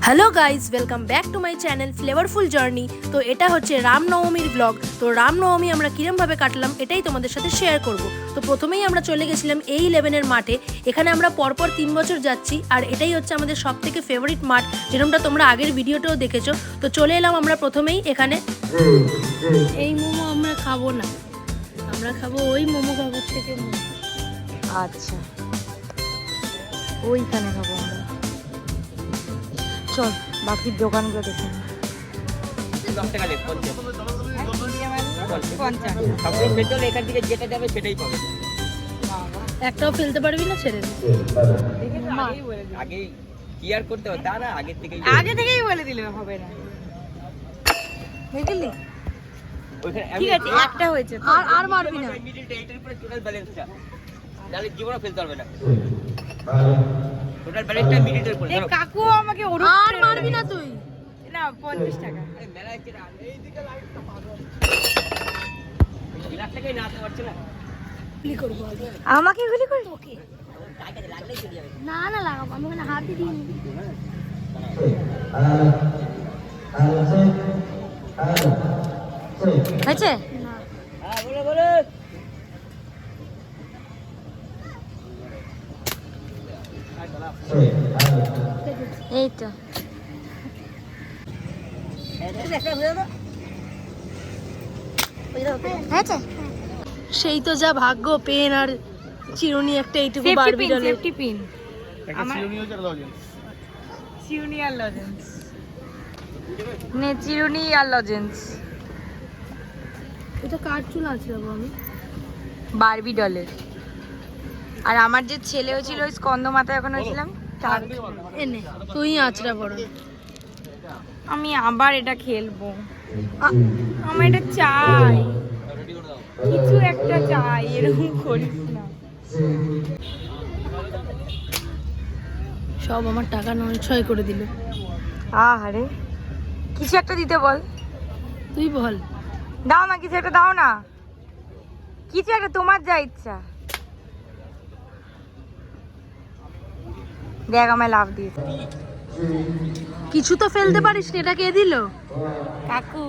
Hello guys, welcome back to my channel flavourful journey. তো এটা হচ্ছে রামনবমীর ব্লগ। তো রামনবমী আমরা কিরমভাবে কাটলাম এটাই তোমাদের সাথে শেয়ার করব। তো প্রথমেই আমরা চলে গেছিলাম A11-এর মাঠে। এখানে আমরা পরপর 3 বছর যাচ্ছি, আর এটাই হচ্ছে আমাদের সব থেকে ফেভারিট মাঠ, যেরকমটা তোমরা আগের ভিডিওটাও দেখেছো। তো চলে এলাম আমরা প্রথমেই এখানে। এই মোমো আমরা খাবো না, আমরা খাবো ওই মোমো কাগজ থেকে। আচ্ছা, ওইখানে খাবো আমরা। চল বাকির দোকানগুলো দেখে নিই। একটাও ফেলতে পারবি না, ছেড়ে দে। আগে থেকেই বলে দিলে হবে না, বুঝলি? ঠিক আছে, একটা হয়েছে, আর মারবি না। কাকু আমাকে আর মারবি না তুই। না, 50 টাকা। আমাকে গুলি করবি? ওকে, না না লাগাবো, আমি ওখানে হাত দিয়ে দিই। হয়েছে? এই তো সেই তো যা ভাগ্য, পেন আর চিরুনি একটা এইটুকু বারবি ডলের। সেফটি পিন, আমার চিরুনি আর লজেন্স, নে চিরুনি আর লজেন্স। এটা কার চুল আছে বাবু? আমি বারবি ডলের। আর আমার যে ছেলে হয়েছিল ওই স্কন্দ মাথায় যখন হয়েছিলাম তার। এনে তুই আঁচড়া বড়। আমি আবার এটা খেলবো, আমার এটা চাই, কিছু একটা চাই, এরকম করিস না। সব আমার টাকা নয় করে দিল। আহারে, কিছু একটা দিতে বল। তুই বল। দাও না, কিছু একটা দাও না, কিছু একটা, তোমার যা ইচ্ছা। দেখ আমায় লাভ দিয়েছে। কিছু তো ফেলতে পারিস না, এটা কে দিল? কাকু,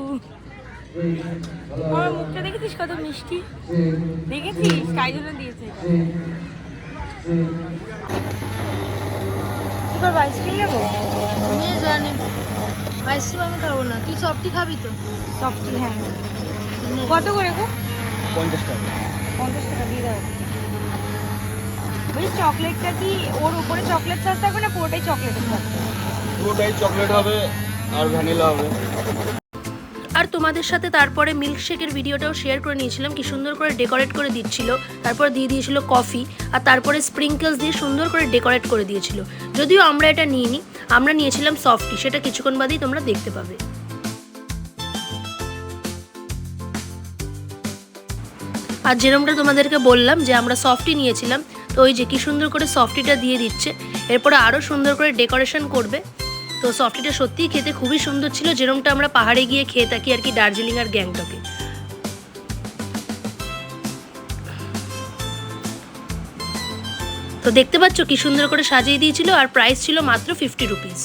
আমার মুখটা দেখেছিস কত মিষ্টি, দেখেছিস? তাই জন্য দিয়েছে। কি করবো, আইসক্রিম নেবো? আমি জানি আইসক্রিম আমি খাবো না, তুই সফটি খাবি তো? সফটি, হ্যাঁ। কত করে গো? 50 টাকা। 50 টাকা দিয়ে দাও। বলছি চকলেটটা কি ওর উপরে চকলেট সস থাকবে না পুরোটাই চকলেটের থাকবে? পুরোটাই চকলেট হবে আর ভ্যানিলা হবে। আর তোমাদের সাথে তারপরে মিল্কশেকের ভিডিওটাও শেয়ার করে নিয়েছিলাম, কি সুন্দর করে ডেকোরেট করে দিচ্ছিল। তারপর দিয়ে দিয়েছিল কফি, আর তারপরে স্প্রিঙ্কেলস দিয়ে সুন্দর করে ডেকোরেট করে দিয়েছিল। যদিও আমরা এটা নিইনি, আমরা নিয়েছিলাম সফটি, সেটা কিছুক্ষণ বাদেই তোমরা দেখতে পাবে। আর যেরকমটা তোমাদেরকে বললাম যে আমরা সফটি নিয়েছিলাম, তো ওই যে কি সুন্দর করে সফটিটা দিয়ে দিচ্ছে, এরপরে আরও সুন্দর করে ডেকোরেশন করবে। তো সফটিটা সত্যিই খেতে খুবই সুন্দর ছিল, যেরকমটা আমরা পাহাড়ে গিয়ে খেয়ে থাকি আর কি, দার্জিলিং আর গ্যাংটকে। তো দেখতে পাচ্ছ কি সুন্দর করে সাজিয়ে দিয়েছিল, আর প্রাইস ছিল মাত্র 50 রুপিস।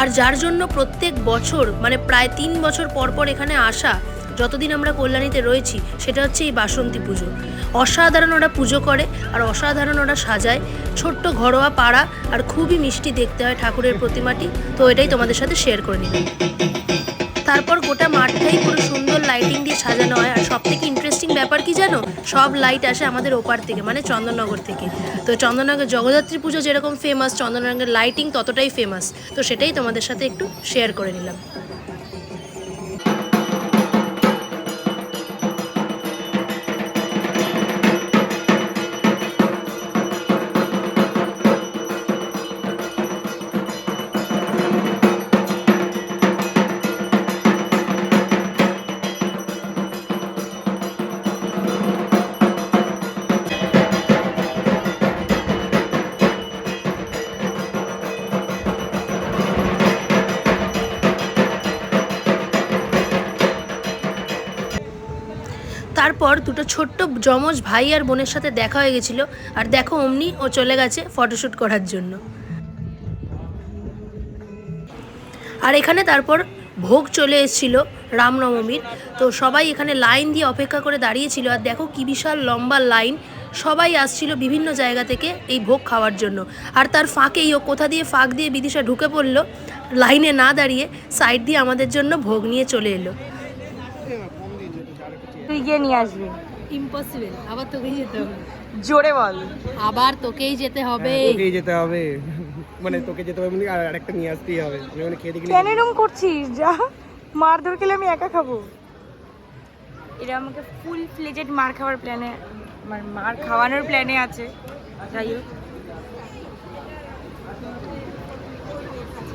আর যার জন্য প্রত্যেক বছর মানে প্রায় 3 বছর পর পর এখানে আসা, যতদিন আমরা কল্যাণীতে রয়েছি, সেটা হচ্ছে এই বাসন্তী পুজো। অসাধারণ ওরা পুজো করে আর অসাধারণ ওরা সাজায়। ছোট্ট ঘরোয়া পাড়া, আর খুবই মিষ্টি দেখতে হয় ঠাকুরের প্রতিমাটি। তো এটাই তোমাদের সাথে শেয়ার করে নিলাম। তারপর গোটা মাঠটাই পুরো সুন্দর লাইটিং দিয়ে সাজানো হয়। আর সব থেকে ইন্টারেস্টিং ব্যাপার কি জানো, সব লাইট আসে আমাদের ওপার থেকে, মানে চন্দননগর থেকে। তো চন্দননগর জগদ্ধাত্রী পুজো যেরকম ফেমাস, চন্দননগরের লাইটিং ততটাই ফেমাস। তো সেটাই তোমাদের সাথে একটু শেয়ার করে নিলাম। তারপর দুটো ছোট্ট যমজ ভাই আর বোনের সাথে দেখা হয়ে গেছিলো, আর দেখো অমনি ও চলে গেছে ফটোশ্যুট করার জন্য। আর এখানে তারপর ভোগ চলে এসেছিল রামনবমীর। তো সবাই এখানে লাইন দিয়ে অপেক্ষা করে দাঁড়িয়েছিল। আর দেখো কি বিশাল লম্বা লাইন, সবাই আসছিল বিভিন্ন জায়গা থেকে এই ভোগ খাওয়ার জন্য। আর তার ফাঁকেই ও কোথা দিয়ে ফাঁক দিয়ে বিদিশা ঢুকে পড়লো, লাইনে না দাঁড়িয়ে সাইড দিয়ে আমাদের জন্য ভোগ নিয়ে চলে এলো। তুই গিয়ে নিয়ে আসবি। ইম্পসিবল, আবার তোকেই যেতে হবে। জোরে বল। আবার তোকেই যেতে হবে। তোকেই যেতে হবে, মানে তোকে যেতে হবে মানে আর আরেকটা নিয়ে আসতেই হবে, মানে খেয়ে দেখলি কেন এরকম করছিস? যা, মার ধর খেলে আমি একা খাবো। এরা আমাকে ফুল ফ্লেজেড মার খাওয়ার প্ল্যানে, মার খাওয়ানোর প্ল্যানে আছে। যাই হোক,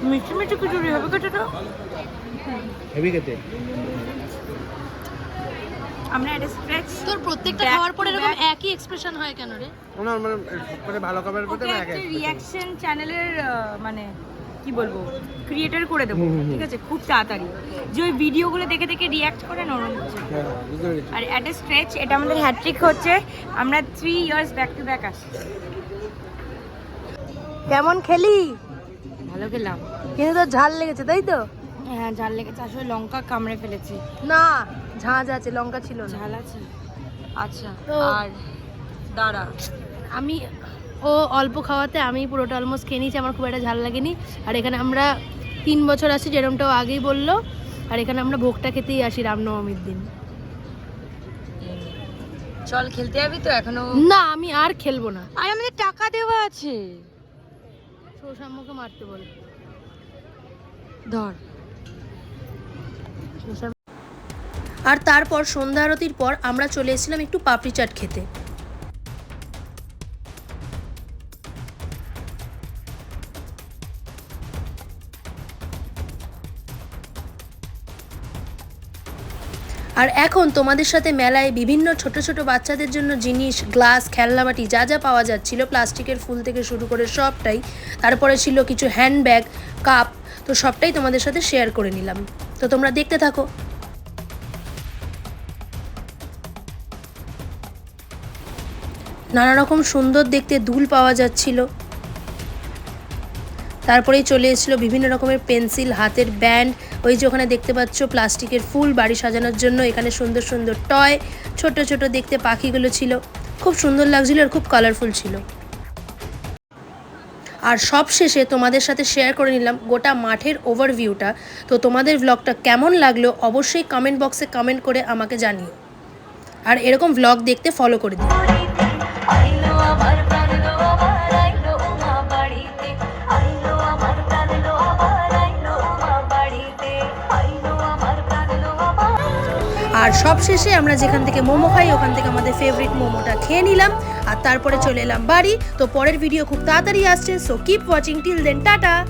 মিষ্টি মিষ্টি খিচুড়ি হবে কিছুটা। হেভি খেতে। আমরা একটা স্ট্রেচ। তোর প্রত্যেকটা খাওয়ার পরে এরকম একই এক্সপ্রেশন হয় কেন রে? আমার মানে সবথেকে ভালো খাবার বলতে ওকে না একটা রিঅ্যাকশন চ্যানেলের মানে কি বলবো, ক্রিয়েটর করে দেবো, ঠিক আছে, খুব তাড়াতাড়ি। যে ওই ভিডিওগুলো দেখে দেখে রিঅ্যাক্ট করে না, ওরকম হচ্ছে। বুঝতে পেরেছি। আর অ্যাট এ স্ট্রেচ এটা আমাদের হ্যাট্রিক হচ্ছে। আমরা 3 ইয়ার্স ব্যাক টু ব্যাক আসছি। কেমন খেলি? ভালো খেলাম, কিন্তু তোর ঝাল লেগেছে তাই তো? হ্যাঁ ঝাল লেগেছে, আসলে লঙ্কা কামড়ে ফেলেছি। না, ঝাঁঝ আছে, লঙ্কা ছিল না। ঝাল আছে, আচ্ছা। তো- আর দাঁড়া, আমি ও অল্প খাওয়াতে আমি পুরোটা অলমোস্ট খেয়ে নিয়েছি, আমার খুব একটা ঝাল লাগেনি। আর এখানে আমরা 3 বছর আসি, যেরকমটাও আগেই বললো। আর এখানে আমরা ভোগটা খেতেই আসি রামনবমীর দিন। চল খেলতে যাবি তো এখনো? না, আমি আর খেলবো না। আর আমাদের টাকা দেওয়া আছে। সৌসাম্যকে মারতে বল। ধর। আর তারপর সন্ধ্যা আরতির পর আমরা চলে এসেছিলাম একটু পাপড়ি চাট খেতে। আর এখন তোমাদের সাথে মেলায় বিভিন্ন ছোট ছোট বাচ্চাদের জন্য জিনিস, গ্লাস, খেলনাবাটি যা যা পাওয়া যাচ্ছিল, প্লাস্টিকের ফুল থেকে শুরু করে সবটাই। তারপরে ছিল কিছু হ্যান্ডব্যাগ, কাপ, তো সবটাই তোমাদের সাথে শেয়ার করে নিলাম। তো তোমরা দেখতে থাকো। নানা রকম সুন্দর দেখতে দুল পাওয়া যাচ্ছিল। তারপরেই চলে এসেছিলো বিভিন্ন রকমের পেন্সিল, হাতের ব্যান্ড, ওই যে ওখানে দেখতে পাচ্ছ প্লাস্টিকের ফুল বাড়ি সাজানোর জন্য। এখানে সুন্দর সুন্দর টয়, ছোট ছোট দেখতে পাখিগুলো ছিল, খুব সুন্দর লাগছিল আর খুব কালারফুল ছিল। আর সব শেষে তোমাদের সাথে শেয়ার করে নিলাম গোটা মাঠের ওভারভিউটা। তো তোমাদের ভ্লগটা কেমন লাগলো অবশ্যই কমেন্ট বক্সে কমেন্ট করে আমাকে জানিও। আর এরকম ভ্লগ দেখতে ফলো করে দিও। আর সব শেষে আমরা যেখান থেকে মোমো খাই ওখান থেকে আমাদের ফেভারিট মোমোটা খেয়ে নিলাম। আর তারপরে চলে এলাম বাড়ি। তো পরের ভিডিও খুব তাড়াতাড়ি আসছে, so keep watching till then, tata.